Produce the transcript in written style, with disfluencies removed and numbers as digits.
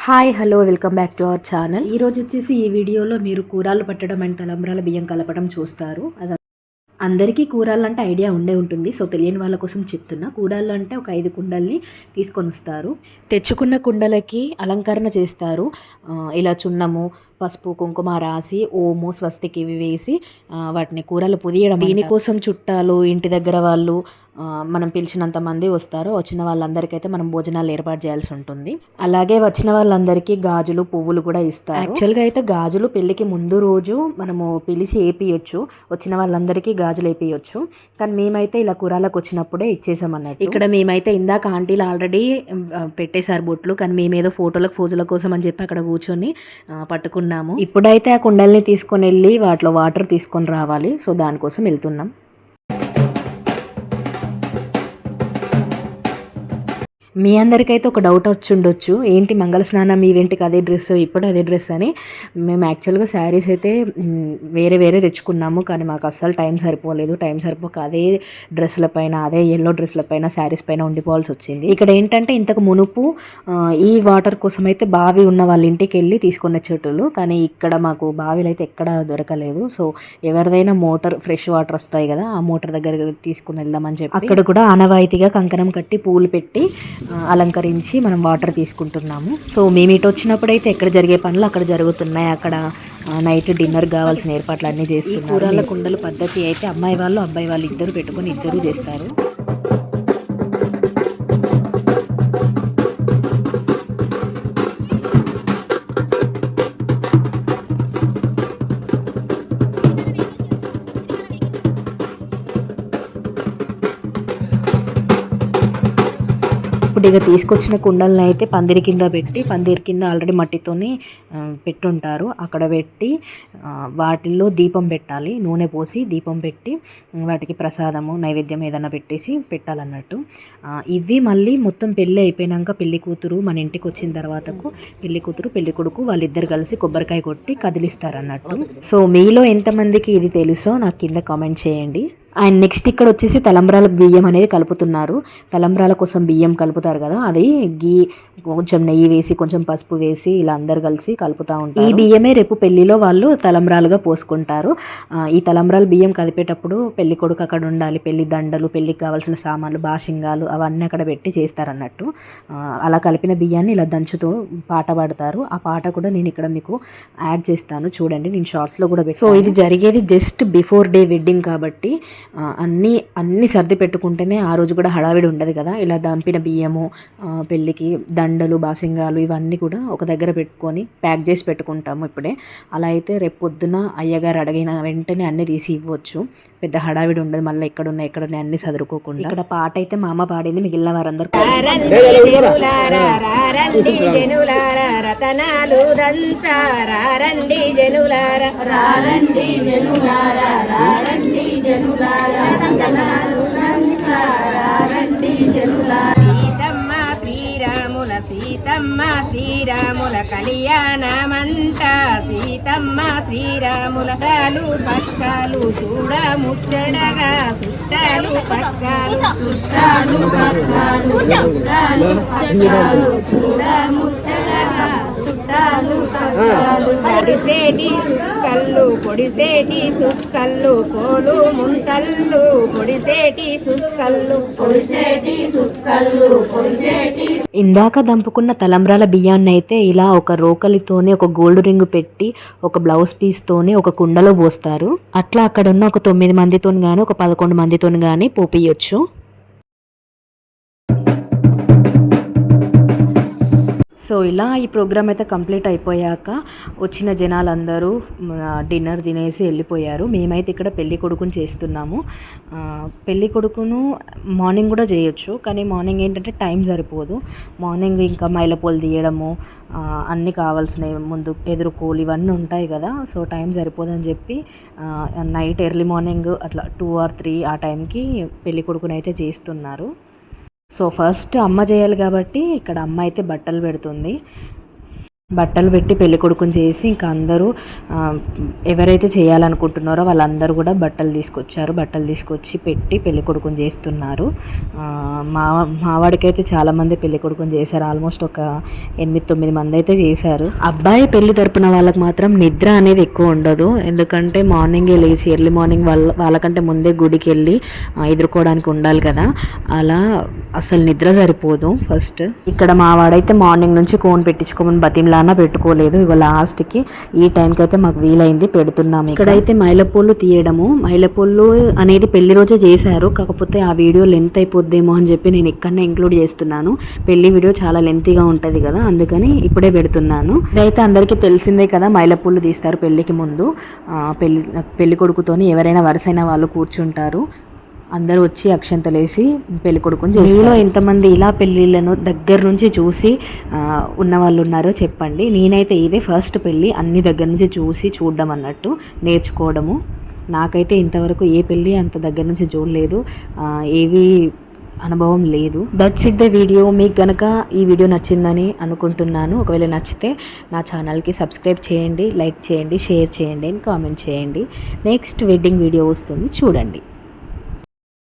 Hi hello welcome back to our channel. ఈరోజు వచ్చేసి ఈ వీడియోలో మీరు కూరలు పట్టడం అండ్ తలంబ్రాల బియ్యం కలపడం చూస్తారు. అందరికీ కూరలు అంటే ఐడియా ఉండే ఉంటుంది. సో తెలియని వాళ్ళ కోసం చెప్తున్నా. కూరలు అంటే ఒక 5 కుండల్ని తీసుకొని వస్తారు. తెచ్చుకున్న కుండలకి అలంకరణ చేస్తారు. ఇలా చున్నము, పసుపు, కుంకుమ రాసి, ఓము, స్వస్తికి ఇవి వేసి వాటిని కూరలు పుదియడం. దీనికోసం చుట్టాలు, ఇంటి దగ్గర వాళ్ళు, మనం పిలిచినంత మంది వస్తారు. వచ్చిన వాళ్ళందరికైతే మనం భోజనాలు ఏర్పాటు చేయాల్సి ఉంటుంది. అలాగే వచ్చిన వాళ్ళందరికీ గాజులు, పువ్వులు కూడా ఇస్తారు. యాక్చువల్గా అయితే గాజులు పెళ్లికి ముందు రోజు మనము పిలిచి వేపియొచ్చు, వచ్చిన వాళ్ళందరికీ గాజులు వేపియొచ్చు. కానీ మేమైతే ఇలా కూరలకు వచ్చినప్పుడే ఇచ్చేసామన్నట్టు. ఇక్కడ మేమైతే ఇందాక ఆంటీలు ఆల్రెడీ పెట్టేశారు బొట్లు, కానీ మేమేదో ఫోటోలకు ఫోజుల కోసం అని చెప్పి అక్కడ కూర్చొని పట్టుకున్నాము. ఇప్పుడైతే ఆ కుండల్ని తీసుకొని వెళ్ళి వాటిలో వాటర్ తీసుకొని రావాలి. సో దానికోసం వెళ్తున్నాం. మీ అందరికైతే ఒక డౌట్ వచ్చి ఉండొచ్చు, ఏంటి మంగళ స్నానం ఈవెంట్కి అదే డ్రెస్, ఇప్పుడు అదే డ్రెస్ అని. మేము యాక్చువల్గా శారీస్ అయితే వేరే తెచ్చుకున్నాము, కానీ మాకు అస్సలు టైం సరిపోలేదు. టైం సరిపోక అదే డ్రెస్ల పైన, అదే ఎల్లో డ్రెస్ల పైన, శారీస్ పైన ఉండిపోవాల్సి వచ్చింది. ఇక్కడ ఏంటంటే ఇంతకు మునుపు ఈ వాటర్ కోసం అయితే బావి ఉన్న వాళ్ళ ఇంటికి వెళ్ళి తీసుకునే చెట్టులు, కానీ ఇక్కడ మాకు బావిలు అయితే ఎక్కడ దొరకలేదు. సో ఎవరిదైనా మోటార్, ఫ్రెష్ వాటర్ వస్తాయి కదా, ఆ మోటార్ దగ్గర తీసుకుని వెళ్దామని చెప్పి అక్కడ కూడా ఆనవాయితీగా కంకణం కట్టి పూలు పెట్టి అలంకరించి మనం వాటర్ తీసుకుంటున్నాము. సో మేము ఇటు వచ్చినప్పుడైతే ఎక్కడ జరిగే పనులు అక్కడ జరుగుతున్నాయి. అక్కడ నైట్ డిన్నర్ కావాల్సిన ఏర్పాట్లు అన్నీ చేస్తున్నారు. కూరల కుండల పద్ధతి అయితే అమ్మాయి వాళ్ళు, అబ్బాయి వాళ్ళు ఇద్దరు పెట్టుకొని ఇద్దరు చేస్తారు. ఇప్పుడు ఇక తీసుకొచ్చిన కుండలను అయితే పందిరి కింద పెట్టి, పందిరి కింద ఆల్రెడీ మట్టితోని పెట్టుంటారు. అక్కడ పెట్టి వాటిల్లో దీపం పెట్టాలి. నూనె పోసి దీపం పెట్టి వాటికి ప్రసాదము, నైవేద్యం ఏదైనా పెట్టేసి పెట్టాలన్నట్టు. ఇవి మళ్ళీ మొత్తం పెళ్ళి అయిపోయినాక పెళ్లి కూతురు మన ఇంటికి వచ్చిన తర్వాతకు పెళ్లి కూతురు, పెళ్లి కొడుకు వాళ్ళిద్దరు కలిసి కొబ్బరికాయ కొట్టి కదిలిస్తారు అన్నట్టు. సో మీలో ఎంతమందికి ఇది తెలుసో నాకు కింద కామెంట్ చేయండి. అండ్ నెక్స్ట్ ఇక్కడ వచ్చేసి తలంబ్రాల బియ్యం అనేది కలుపుతున్నారు. తలంబ్రాల కోసం బియ్యం కలుపుతారు కదా, అది కొంచెం నెయ్యి వేసి, కొంచెం పసుపు వేసి ఇలా అందరు కలిసి కలుపుతూ ఉంటారు. ఈ బియ్యమే రేపు పెళ్లిలో వాళ్ళు తలంబ్రాలుగా పోసుకుంటారు. ఈ తలంబ్రాల బియ్యం కదిపేటప్పుడు పెళ్లి కొడుకు అక్కడ ఉండాలి. పెళ్లి దండలు, పెళ్లికి కావాల్సిన సామాన్లు, బాషింగాలు అవన్నీ అక్కడ పెట్టి చేస్తారన్నట్టు. అలా కలిపిన బియ్యాన్ని ఇలా దంచుతూ పాట పాడతారు. ఆ పాట కూడా నేను ఇక్కడ మీకు యాడ్ చేస్తాను, చూడండి. నేను షార్ట్స్లో కూడా సో ఇది జరిగేది జస్ట్ బిఫోర్ డే వెడ్డింగ్ కాబట్టి అన్నీ సర్ది పెట్టుకుంటేనే ఆ రోజు కూడా హడావిడి ఉండదు కదా. ఇలా దంపిన బియ్యము, పెళ్ళికి దండలు, బాసింగాలు ఇవన్నీ కూడా ఒక దగ్గర పెట్టుకొని ప్యాక్ చేసి పెట్టుకుంటాము ఇప్పుడే. అలా అయితే రేపు పొద్దున అయ్యగారు అడిగిన వెంటనే అన్నీ తీసి ఇవ్వచ్చు. పెద్ద హడావిడి ఉండదు. మళ్ళీ ఎక్కడున్నాయి అన్నీ సదురుకోకుండా. ఇక్కడ పాట అయితే మా అమ్మ పాడింది, మిగిలిన వారందరూ సీతమ్మ శ్రీరాముల కళ్యాణమంట, సీతమ్మ శ్రీరాముల తాలు పక్కాలు చూడ ముచ్చడగా, చుట్టాలు పక్కాలు, చుట్టాలు పక్కాలు, చుట్టాలు పక్కాలు చూడ ముచ్చడగా, చుట్టాలు పక్కాలు, పొడిసేటి సుక్కల్లు, పొడిసేటి సుక్కల్లు, కోలు ముంతల్లు, పొడిసేటి సుక్కల్లు, పొడిసేటి సుక్కల్లు, పొడిసేటి. ఇందాక దంపుకున్న తలంబ్రాల బియ్యాన్ని అయితే ఇలా ఒక రోకలితోనే, ఒక గోల్డ్ రింగ్ పెట్టి, ఒక బ్లౌజ్ పీస్తోనే ఒక కుండలో పోస్తారు. అట్లా అక్కడ ఉన్న ఒక 9 మందితో కానీ, ఒక 11 మందితో కానీ పోపియొచ్చు. సో ఇలా ఈ ప్రోగ్రామ్ అయితే కంప్లీట్ అయిపోయాక వచ్చిన జనాలందరూ డిన్నర్ తినేసి వెళ్ళిపోయారు. మేమైతే ఇక్కడ పెళ్లి కొడుకుని చేస్తున్నాము. పెళ్లి కొడుకును మార్నింగ్ కూడా చేయొచ్చు, కానీ మార్నింగ్ ఏంటంటే టైం సరిపోదు. మార్నింగ్ ఇంకా మైలపోలు తీయడము, అన్నీ కావాల్సినవి ముందు ఎదురుకోలు ఇవన్నీ ఉంటాయి కదా, సో టైం సరిపోదని చెప్పి నైట్ ఎర్లీ మార్నింగ్ అట్లా 2 or 3 ఆ టైంకి పెళ్లి కొడుకుని అయితే చేస్తున్నారు. సో ఫస్ట్ అమ్మ చేయాలి కాబట్టి ఇక్కడ అమ్మ అయితే బట్టలు పెడుతుంది. బట్టలు పెట్టి పెళ్లి కొడుకుని చేసి ఇంకా అందరూ ఎవరైతే చేయాలనుకుంటున్నారో వాళ్ళందరూ కూడా బట్టలు తీసుకొచ్చారు. బట్టలు తీసుకొచ్చి పెట్టి పెళ్లి కొడుకుని చేస్తున్నారు. మావాడికైతే చాలామంది పెళ్లి కొడుకుని చేశారు. ఆల్మోస్ట్ ఒక 8-9 మంది అయితే చేశారు. అబ్బాయి పెళ్లి తరపున వాళ్ళకి మాత్రం నిద్ర అనేది ఎక్కువ ఉండదు. ఎందుకంటే మార్నింగే లేచి ఎర్లీ మార్నింగ్ వాళ్ళకంటే ముందే గుడికి వెళ్ళి ఎదుర్కోవడానికి ఉండాలి కదా, అలా అసలు నిద్ర సరిపోదు. ఫస్ట్ ఇక్కడ మావాడైతే మార్నింగ్ నుంచి కోన్ పెట్టించుకోమని బతిమలానా పెట్టుకోలేదు. ఇక లాస్ట్కి ఈ టైంకి అయితే మాకు వీలైంది పెడుతున్నాము. ఇక్కడైతే మైలపూలు తీయడము, మైలపూలు అనేది పెళ్లి రోజే చేశారు. కాకపోతే ఆ వీడియో లెంత్ అయిపోద్దేమో అని చెప్పి నేను ఇక్కడనే ఇంక్లూడ్ చేస్తున్నాను. పెళ్లి వీడియో చాలా లెంతీగా ఉంటుంది కదా, అందుకని ఇప్పుడే పెడుతున్నాను. ఇదైతే అందరికీ తెలిసిందే కదా, మైలపూలు తీస్తారు పెళ్లికి ముందు. పెళ్లి కొడుకుతోని ఎవరైనా వరుసైన వాళ్ళు కూర్చుంటారు. అందరూ వచ్చి అక్షంతలేసి పెళ్లి కొడుకుని చేస్తారు. మీలో ఎంతమంది ఇలా పెళ్ళిళ్ళను దగ్గర నుంచి చూసి ఉన్న వాళ్ళు ఉన్నారో చెప్పండి. నేనైతే ఇదే ఫస్ట్ పెళ్ళి, అన్ని దగ్గర నుంచి చూడడం అన్నట్టు నేర్చుకోవడము. నాకైతే ఇంతవరకు ఏ పెళ్ళి అంత దగ్గర నుంచి చూడలేదు, ఏవి అనుభవం లేదు. That's it the video. మీకు కనుక ఈ వీడియో నచ్చిందని అనుకుంటున్నాను. ఒకవేళ నచ్చితే నా ఛానల్కి సబ్స్క్రైబ్ చేయండి, లైక్ చేయండి, షేర్ చేయండి, కామెంట్ చేయండి. నెక్స్ట్ వెడ్డింగ్ వీడియో వస్తుంది, చూడండి.